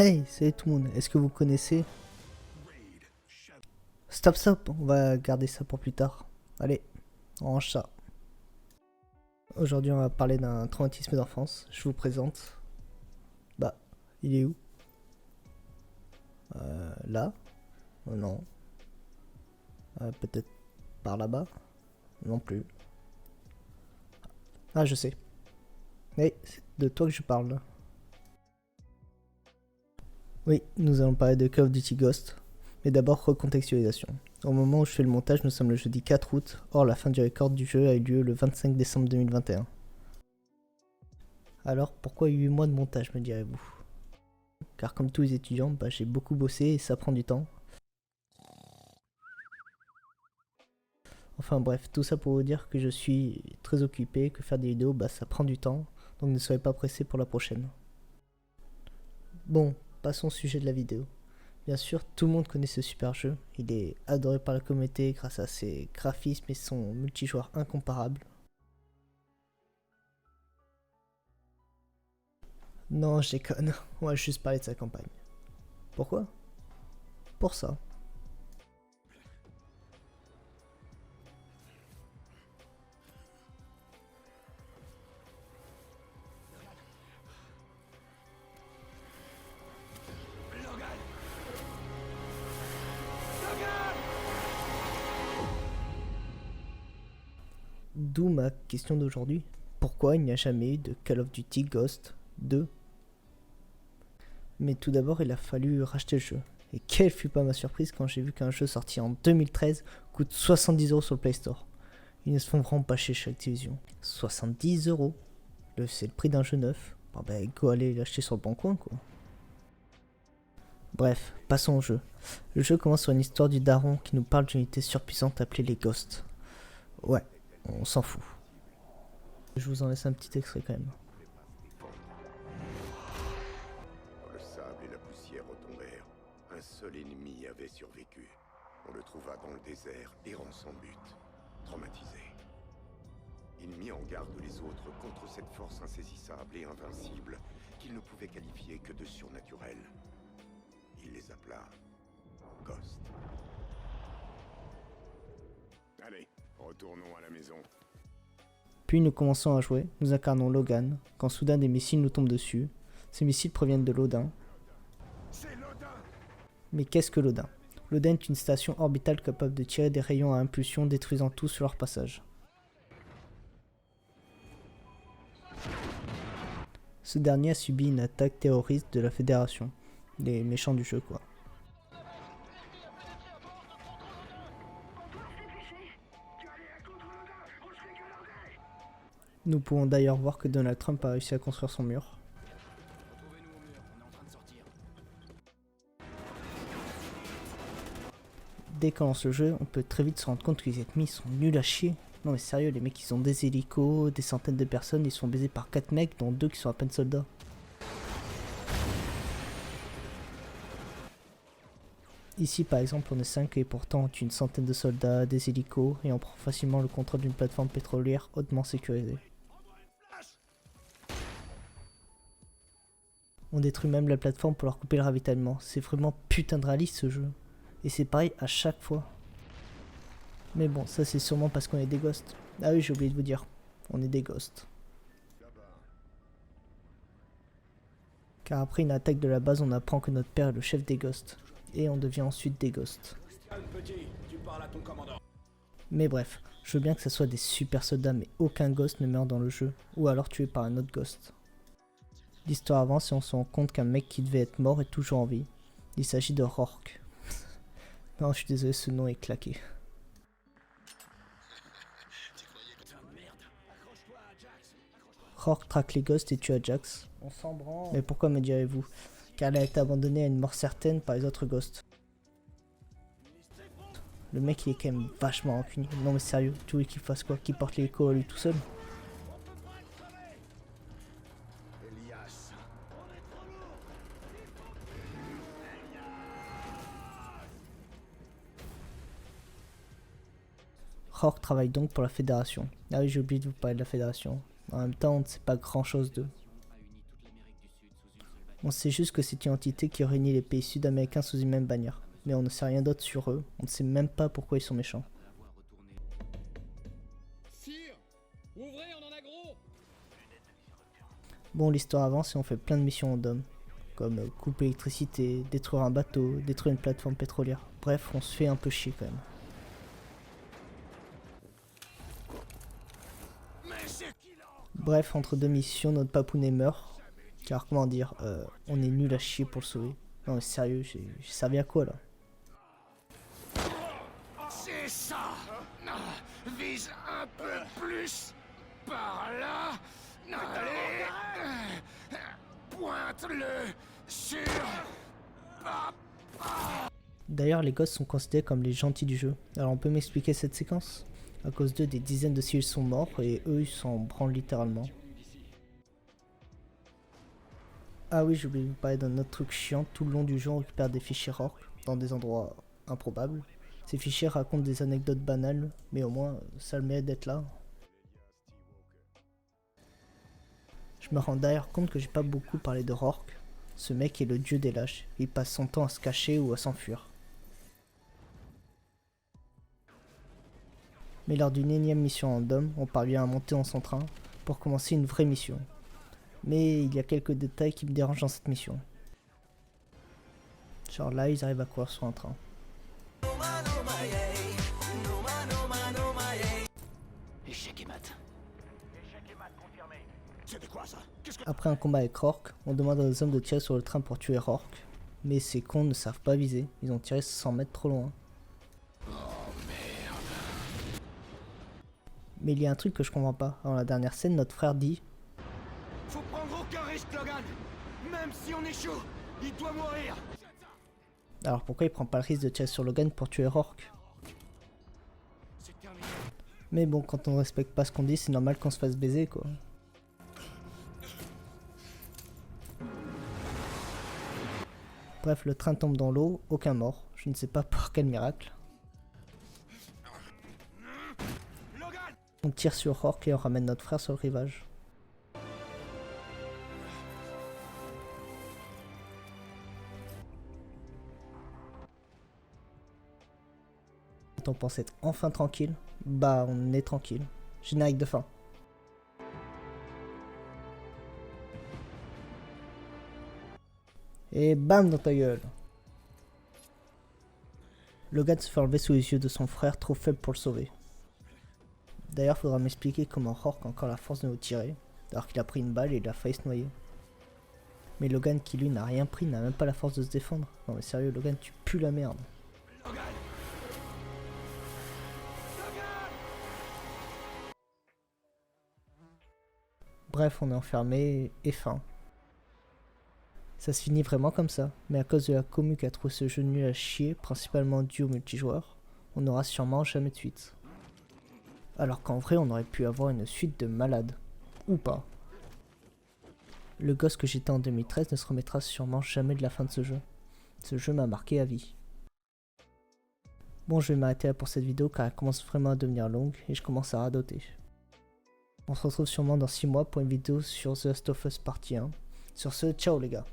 Hey, salut tout le monde, est-ce que vous connaissez... Stop, on va garder ça pour plus tard. Allez, on range ça. Aujourd'hui, on va parler d'un traumatisme d'enfance. Je vous présente... Bah, il est où? Là? Oh non. Peut-être par là-bas? Non plus. Ah, je sais. Mais c'est de toi que je parle. Oui, nous allons parler de Call of Duty Ghost. Mais d'abord, recontextualisation. Au moment où je fais le montage, nous sommes le jeudi 4 août. Or, la fin du record du jeu a eu lieu le 25 décembre 2021. Alors, pourquoi 8 mois de montage, me direz-vous? Car comme tous les étudiants, j'ai beaucoup bossé et ça prend du temps. Enfin bref, tout ça pour vous dire que je suis très occupé, que faire des vidéos, ça prend du temps. Donc ne soyez pas pressés pour la prochaine. Bon, passons au sujet de la vidéo. Bien sûr, tout le monde connaît ce super jeu. Il est adoré par la communauté grâce à ses graphismes et son multijoueur incomparable. Non, je déconne. On va juste parler de sa campagne. Pourquoi? Pour ça. D'où ma question d'aujourd'hui. Pourquoi il n'y a jamais eu de Call of Duty Ghost 2? Mais tout d'abord, il a fallu racheter le jeu. Et quelle fut pas ma surprise quand j'ai vu qu'un jeu sorti en 2013 coûte 70€ sur le Play Store. Ils ne se font vraiment pas chier chez Activision. 70€, c'est le prix d'un jeu neuf. Go aller l'acheter sur le bon coin quoi. Bref, passons au jeu. Le jeu commence sur une histoire du daron qui nous parle d'une unité surpuissante appelée les Ghosts. Ouais, on s'en fout. Je vous en laisse un petit extrait quand même. Le sable et la poussière retombèrent. Un seul ennemi avait survécu. On le trouva dans le désert, errant sans but, traumatisé. Il mit en garde les autres contre cette force insaisissable et invincible qu'il ne pouvait qualifier que de surnaturelle. Il les appela Ghost. Allez, retournons à la maison. Puis nous commençons à jouer, nous incarnons Logan, quand soudain des missiles nous tombent dessus. Ces missiles proviennent de l'Odin. Mais qu'est-ce que l'Odin? L'Odin est une station orbitale capable de tirer des rayons à impulsion détruisant tout sur leur passage. Ce dernier a subi une attaque terroriste de la Fédération, les méchants du jeu quoi. Nous pouvons d'ailleurs voir que Donald Trump a réussi à construire son mur. Dès qu'on lance le jeu, on peut très vite se rendre compte que les ennemis sont nuls à chier. Non mais sérieux, les mecs ils ont des hélicos, des centaines de personnes, ils sont baisés par 4 mecs dont 2 qui sont à peine soldats. Ici par exemple on est 5 et pourtant on tue une centaine de soldats, des hélicos et on prend facilement le contrôle d'une plateforme pétrolière hautement sécurisée. On détruit même la plateforme pour leur couper le ravitaillement. C'est vraiment putain de réaliste ce jeu. Et c'est pareil à chaque fois. Mais bon, ça c'est sûrement parce qu'on est des ghosts. Ah oui, j'ai oublié de vous dire. On est des ghosts. Car après une attaque de la base, on apprend que notre père est le chef des ghosts. Et on devient ensuite des ghosts. Mais bref, je veux bien que ça soit des super soldats, mais aucun ghost ne meurt dans le jeu. Ou alors tué par un autre ghost. L'histoire avance et on se rend compte qu'un mec qui devait être mort est toujours en vie. Il s'agit de Rourke. Non, je suis désolé, ce nom est claqué. Rourke traque les ghosts et tue Ajax. On s'en branle. Mais pourquoi me direz-vous? Car elle a été abandonnée à une mort certaine par les autres ghosts. Le mec il est quand même vachement rancunier. Non mais sérieux, tu veux qu'il fasse quoi? Qu'il porte l'hélico à lui tout seul? Rourke travaille donc pour la Fédération. Ah oui, j'ai oublié de vous parler de la Fédération. En même temps, on ne sait pas grand chose d'eux. On sait juste que c'est une entité qui réunit les pays sud-américains sous une même bannière. Mais on ne sait rien d'autre sur eux, on ne sait même pas pourquoi ils sont méchants. Sire, ouvrez, on en a gros. Bon, l'histoire avance et on fait plein de missions en dôme, comme couper l'électricité, détruire un bateau, détruire une plateforme pétrolière. Bref, on se fait un peu chier quand même. Bref, entre deux missions, notre papounet meurt. Car comment dire, on est nul à chier pour le sauver. Non mais sérieux, j'ai servi à quoi là? C'est ça. Vise un peu plus. Par là. Allez. Pointe-le sur... D'ailleurs, les gosses sont considérés comme les gentils du jeu. Alors on peut m'expliquer cette séquence? À cause d'eux, des dizaines de civils sont morts et eux, ils s'en branlent littéralement. Ah oui, j'ai oublié de vous parler d'un autre truc chiant. Tout le long du jeu, on récupère des fichiers Rorke dans des endroits improbables. Ces fichiers racontent des anecdotes banales, mais au moins, ça a le mérite d'être là. Je me rends d'ailleurs compte que j'ai pas beaucoup parlé de Rorke. Ce mec est le dieu des lâches. Il passe son temps à se cacher ou à s'enfuir. Mais lors d'une énième mission en dôme, on parvient à monter en son train pour commencer une vraie mission. Mais il y a quelques détails qui me dérangent dans cette mission. Genre là, ils arrivent à courir sur un train. Échec et mat. Échec et mat confirmé. C'était quoi ça? Après un combat avec Rorke, on demande aux hommes de tirer sur le train pour tuer Rorke. Mais ces cons ne savent pas viser, ils ont tiré 100 mètres trop loin. Mais il y a un truc que je comprends pas. Dans la dernière scène, notre frère dit: Faut prendre aucun risque, Logan. Même si on échoue, il doit mourir. alors pourquoi il prend pas le risque de tirer sur Logan pour tuer Rorke? C'est terminé. Mais bon, quand on respecte pas ce qu'on dit, c'est normal qu'on se fasse baiser quoi. Bref, le train tombe dans l'eau, aucun mort. Je ne sais pas par quel miracle. Logan. On tire sur Rorke et on ramène notre frère sur le rivage. Quand on pense être enfin tranquille, bah on est tranquille. Générique de fin. Et bam dans ta gueule. Logan se fait enlever sous les yeux de son frère, trop faible pour le sauver. D'ailleurs, faudra m'expliquer comment Rorke a encore la force de nous tirer, alors qu'il a pris une balle et il a failli se noyer. Mais Logan, qui lui n'a rien pris, n'a même pas la force de se défendre. Non mais sérieux, Logan, tu pues la merde. Logan. Bref, on est enfermé et fin. Ça se finit vraiment comme ça, mais à cause de la commu qui a trouvé ce jeu nul à chier, principalement dû au multijoueur, on n'aura sûrement jamais de suite. Alors qu'en vrai, on aurait pu avoir une suite de malades. Ou pas. Le gosse que j'étais en 2013 ne se remettra sûrement jamais de la fin de ce jeu. Ce jeu m'a marqué à vie. Bon, je vais m'arrêter là pour cette vidéo car elle commence vraiment à devenir longue et je commence à radoter. On se retrouve sûrement dans 6 mois pour une vidéo sur The Last of Us partie 1. Sur ce, ciao les gars.